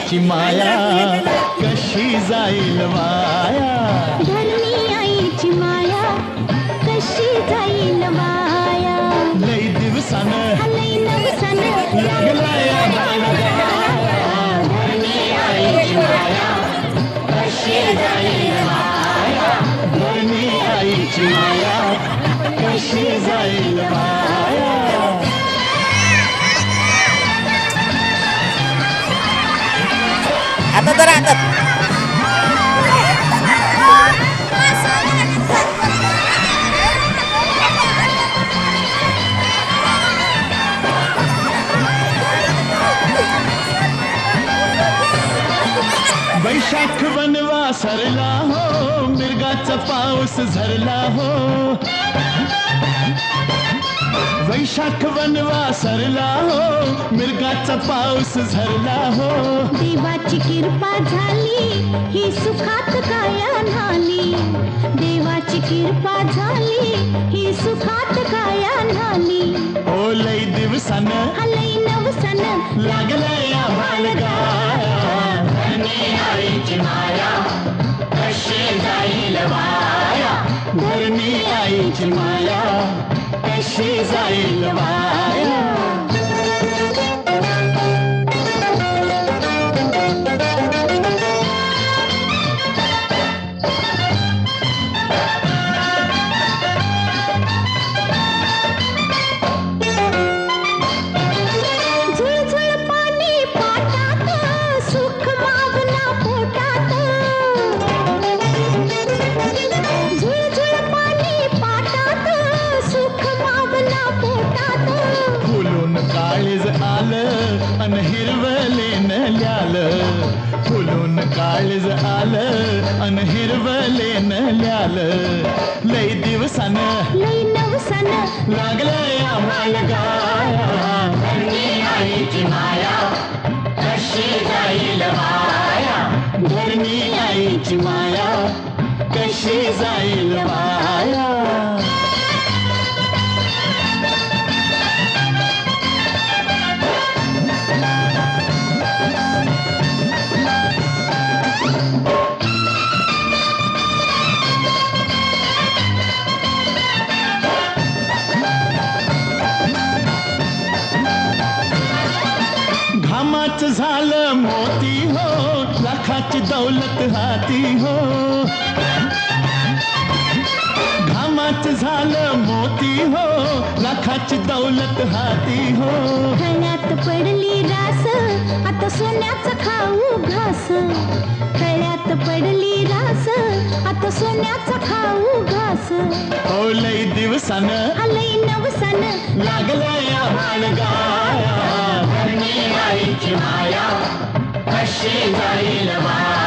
आईची माया कशी जाईल वाया. धरणी आईची माया कशी जाईल वाया. लई दिवसानं लई नवसानं लागला या बाळगाया. धरणी आईची माया कशी जाईल वाया. धरणी आईची माया कशी जाईल वाया. आता तर हातात वैशाख बनवा सरला हो, मिरगाचा पाऊस झरला हो. वैशाख बनवा सरला हो, मिरगाचा पाऊस झरला हो. देवाची कृपा झाली ही सुखात काया न्हाली. देवाची कृपा झाली ही सुखात काया न्हाली. ओ लई दिवसानं लई नवसानं लागला या बाळगाया. धरणी आईची माया कशी जाईल वाया. धरणी आईची माया कशी जाईल वाया. झुळझुळ पाणी पाटात सुख मावना पोटात. झुळझुळ पाणी पाटात सुख मावना पोटात. फुलून काळीज आलं अन हिरवलेन ल्यालं. फुलून काळीज आलं अन हिरवलेन ल्यालं. लई दिवसानं लई नवसानं लागलं या बाळगाया. धरणी आईची माया कशी जाईल वाया. धरणी आईची माया कशी जाईल वाया. घामाचं झालं मोती हो, लाखाची दौलत हाती हो. घामाचं झालं मोती हो, लाखाची दौलत हाती हो. खळ्यात पडली रास आता सोन्याचा खाऊ घास. खळ्यात पडली रास आता सोन्याचा खाऊ घास. ओ लई दिवसानं लई नवसानं लागलं या बाळगाया. धरणी आईची माया कशी जाईल वाया.